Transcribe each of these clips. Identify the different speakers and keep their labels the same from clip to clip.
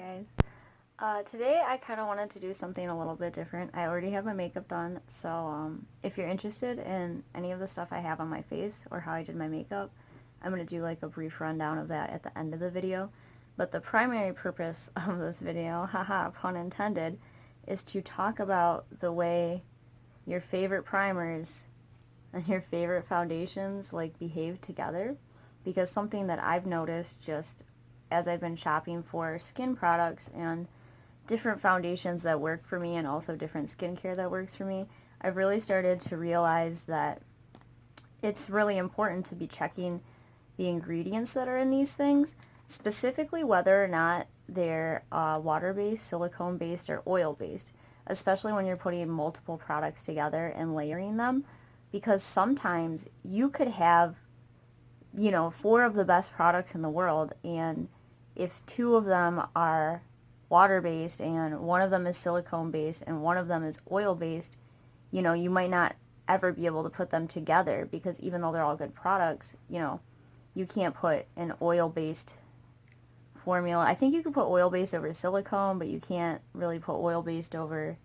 Speaker 1: guys. Today I kind of wanted to do something a little bit different. I already have my makeup done, so if you're interested in any of the stuff I have on my face or how I did my makeup, I'm going to do like a brief rundown of that at the end of the video. But the primary purpose of this video, haha, pun intended, is to talk about the way your favorite primers and your favorite foundations like behave together. Because something that I've noticed just as I've been shopping for skin products and different foundations that work for me and also different skincare that works for me, I've really started to realize that it's really important to be checking the ingredients that are in these things, specifically whether or not they're water-based, silicone-based, or oil-based, especially when you're putting multiple products together and layering them, because sometimes you could have, you know, 4 of the best products in the world, and if 2 of them are water-based and 1 of them is silicone-based and 1 of them is oil-based, you know, you might not ever be able to put them together, because even though they're all good products, you know, you can't put an oil-based formula. I think you can put oil-based over silicone, but you can't really put oil-based over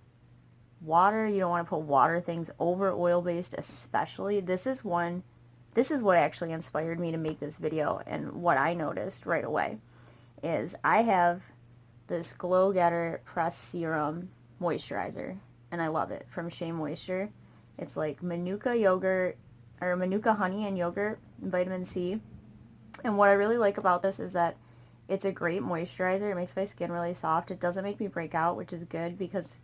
Speaker 1: water. You don't want to put water things over oil-based, especially. This is what actually inspired me to make this video, and what I noticed right away is I have this Glow Getter Press Serum Moisturizer, and I love it, from Shea Moisture. It's like Manuka yogurt, or Manuka honey and yogurt and vitamin C. And what I really like about this is that it's a great moisturizer. It makes my skin really soft. It doesn't make me break out, which is good, because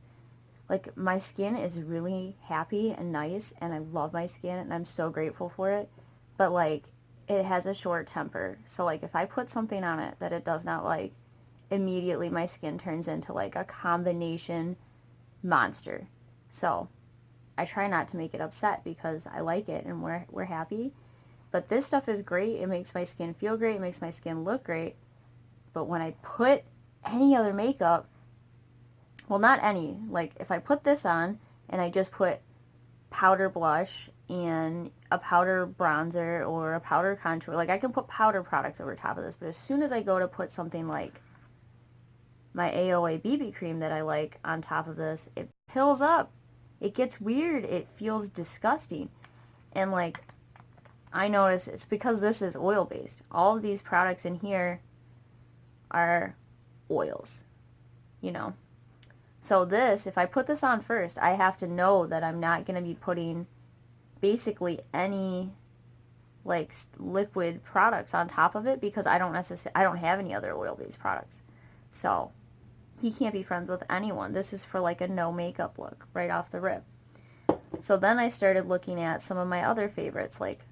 Speaker 1: like my skin is really happy and nice, and I love my skin, and I'm so grateful for it. But like, it has a short temper. So like, if I put something on it that it does not like, immediately my skin turns into like a combination monster. So I try not to make it upset, because I like it and we're happy. But this stuff is great. It makes my skin feel great. It makes my skin look great. But when I put any other makeup, well, not any, like if I put this on and I just put powder blush and a powder bronzer or a powder contour, like I can put powder products over top of this, but as soon as I go to put something like my AOA BB cream that I like on top of this, it pills up. It gets weird. It feels disgusting. And like, I notice it's because this is oil based. All of these products in here are oils, you know. So this, if I put this on first, I have to know that I'm not going to be putting basically any like liquid products on top of it, because I don't have any other oil-based products. So he can't be friends with anyone. This is for like a no makeup look right off the rip. So then I started looking at some of my other favorites, like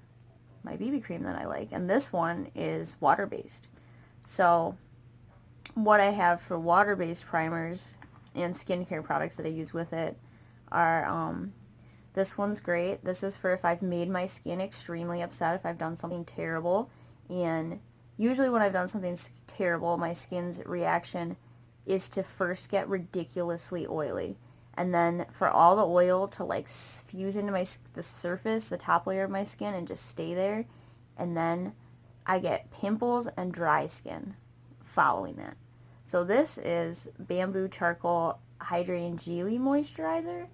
Speaker 1: my BB cream that I like, and this one is water-based. So what I have for water-based primers and skincare products that I use with it are, this one's great. This is for if I've made my skin extremely upset, if I've done something terrible. And usually when I've done something terrible, my skin's reaction is to first get ridiculously oily, and then for all the oil to like fuse into the surface, the top layer of my skin, and just stay there. And then I get pimples and dry skin following that. So this is Bamboo Charcoal Hydrating Jelly Moisturizer.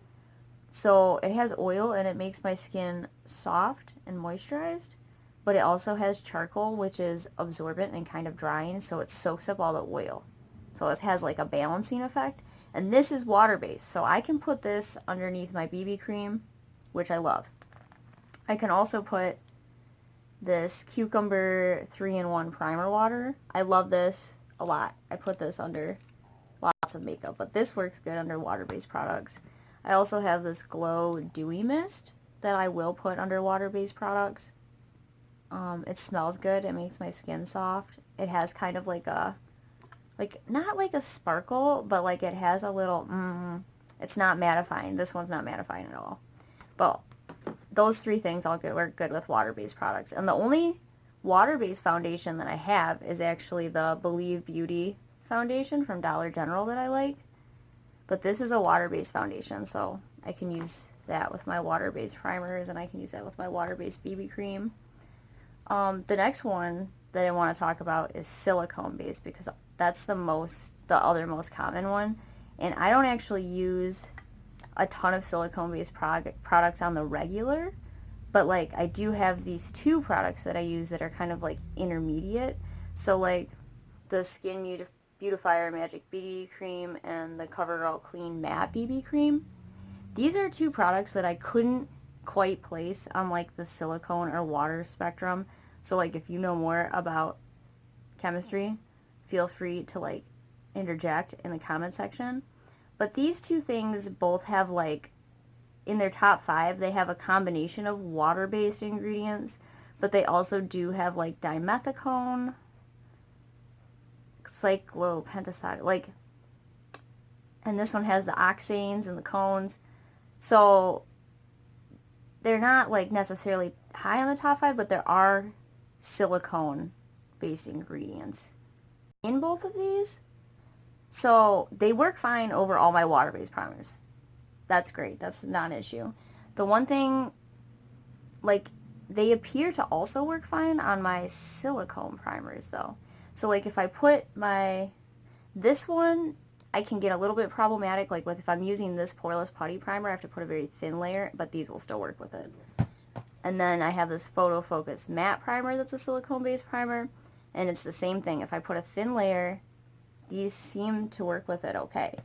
Speaker 1: So it has oil and it makes my skin soft and moisturized, but it also has charcoal, which is absorbent and kind of drying, so it soaks up all the oil. So it has like a balancing effect. And this is water-based, so I can put this underneath my BB cream, which I love. I can also put this Cucumber 3-in-1 Primer Water. I love this a lot. I put this under lots of makeup, but this works good under water-based products. I also have this Glow Dewy Mist that I will put under water-based products. It smells good. It makes my skin soft. It has kind of like a, not like a sparkle, but like it has a little, it's not mattifying. This one's not mattifying at all. But those 3 things all work good with water-based products. And the only water-based foundation that I have is actually the Believe Beauty foundation from Dollar General that I like. But this is a water-based foundation, so I can use that with my water-based primers, and I can use that with my water-based BB cream. The next one that I want to talk about is silicone-based, because that's the most the other most common one. And I don't actually use a ton of silicone-based products on the regular, but like I do have these two products that I use that are kind of like intermediate. So like the Skin Beautifier Magic BB Cream and the CoverGirl Clean Matte BB Cream. These are two products that I couldn't quite place on like the silicone or water spectrum. So like if you know more about chemistry, feel free to like interject in the comment section. But these two things both have like, in their top 5, they have a combination of water-based ingredients, but they also do have like dimethicone, cyclopentosodium, like, and this one has the oxanes and the cones. So they're not like necessarily high on the top 5, but there are silicone-based ingredients in both of these. So they work fine over all my water-based primers. That's great. That's not an issue. The one thing, like, they appear to also work fine on my silicone primers, though. So, like, if I put this one, I can get a little bit problematic. Like, if I'm using this poreless putty primer, I have to put a very thin layer, but these will still work with it. And then I have this Photo Focus matte primer that's a silicone-based primer, and it's the same thing. If I put a thin layer, these seem to work with it okay.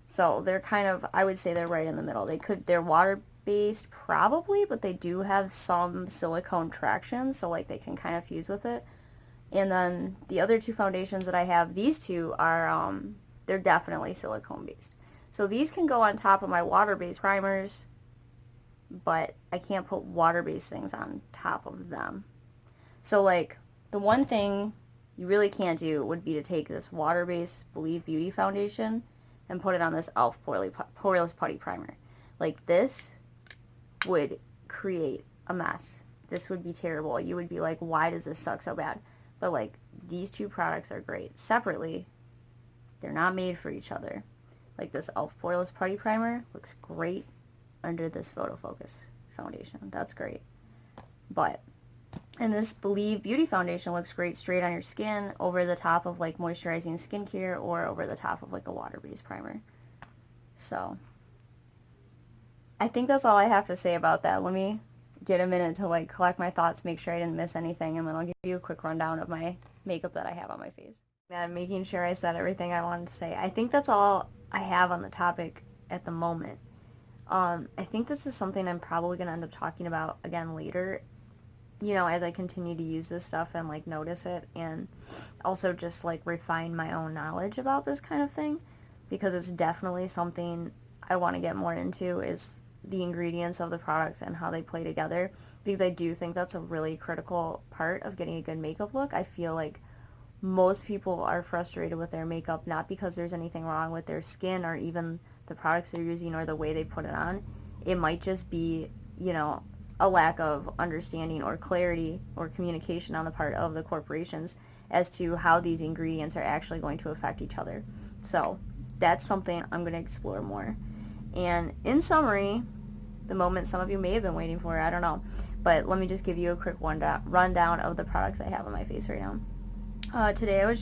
Speaker 1: So they're kind of, I would say they're right in the middle. They're water-based probably, but they do have some silicone traction, so like they can kind of fuse with it. And then the other two foundations that I have, these two are, they're definitely silicone-based. So these can go on top of my water-based primers, but I can't put water-based things on top of them. So like, the one thing you really can't do would be to take this water-based Believe Beauty foundation and put it on this e.l.f. Poreless Putty Primer. Like, this would create a mess. This would be terrible. You would be like, why does this suck so bad? But, like, these two products are great. Separately, they're not made for each other. Like, this e.l.f. Poreless Putty Primer looks great under this Photo Focus foundation. That's great. But, and this Believe Beauty foundation looks great straight on your skin, over the top of like moisturizing skincare, or over the top of like a water-based primer. So I think that's all I have to say about that. Let me get a minute to like collect my thoughts, make sure I didn't miss anything, and then I'll give you a quick rundown of my makeup that I have on my face. And making sure I said everything I wanted to say. I think that's all I have on the topic at the moment. I think this is something I'm probably going to end up talking about again later, you know, as I continue to use this stuff and like notice it, and also just like refine my own knowledge about this kind of thing, because it's definitely something I want to get more into, is the ingredients of the products and how they play together, because I do think that's a really critical part of getting a good makeup look. I feel like most people are frustrated with their makeup, not because there's anything wrong with their skin or even the products they're using or the way they put it on. It might just be, you know, a lack of understanding or clarity or communication on the part of the corporations as to how these ingredients are actually going to affect each other. So that's something I'm going to explore more. And in summary, the moment some of you may have been waiting for, I don't know, but let me just give you a quick rundown of the products I have on my face right now. Today I'm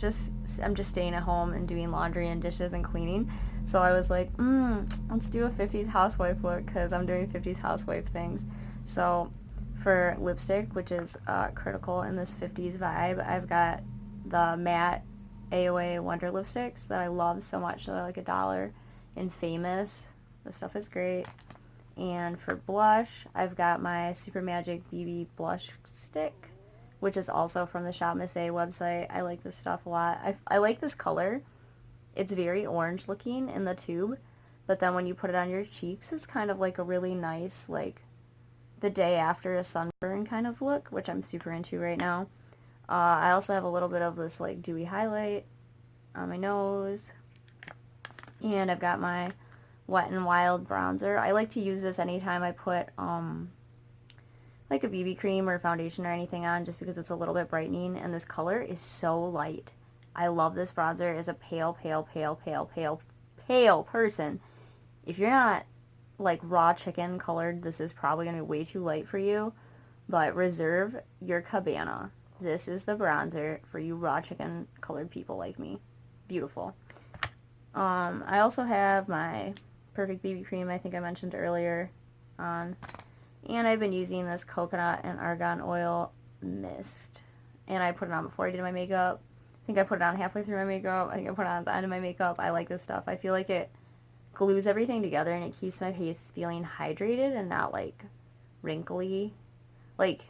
Speaker 1: just staying at home and doing laundry and dishes and cleaning. So I was like, let's do a 50s housewife look, because I'm doing 50s housewife things. So for lipstick, which is critical in this 50s vibe, I've got the matte AOA Wonder lipsticks that I love so much. They're like $1 in Famous. This stuff is great. And for blush, I've got my Super Magic BB blush stick, which is also from the Shop Miss A website. I like this stuff a lot. I like this color. It's very orange looking in the tube, but then when you put it on your cheeks, it's kind of like a really nice, like, the day after a sunburn kind of look, which I'm super into right now. I also have a little bit of this like dewy highlight on my nose, and I've got my Wet n Wild bronzer. I like to use this anytime I put like a BB cream or foundation or anything on, just because it's a little bit brightening, and this color is so light. I love this bronzer. As a pale person, if you're not like raw chicken colored, this is probably going to be way too light for you, but reserve your Cabana. This is the bronzer for you raw chicken colored people like me. beautiful. I also have my Perfect BB Cream, I think I mentioned earlier on. And I've been using this coconut and argan oil mist. And I put it on before I did my makeup. I think I put it on halfway through my makeup. I think I put it on at the end of my makeup. I like this stuff. I feel like it glues everything together and it keeps my face feeling hydrated and not like wrinkly. Like,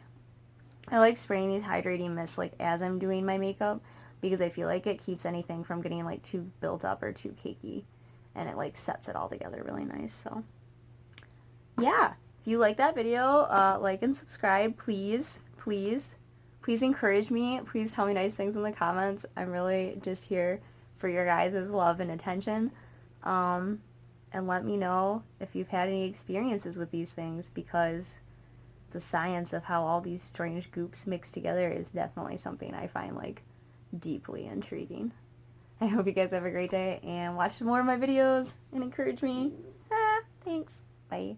Speaker 1: I like spraying these hydrating mists like as I'm doing my makeup because I feel like it keeps anything from getting like too built up or too cakey, and it like sets it all together really nice. So yeah, if you like that video, like and subscribe, please, please. Please encourage me. Please tell me nice things in the comments. I'm really just here for your guys' love and attention. And let me know if you've had any experiences with these things, because the science of how all these strange goops mix together is definitely something I find like deeply intriguing. I hope you guys have a great day and watch more of my videos and encourage me. Thanks. Bye.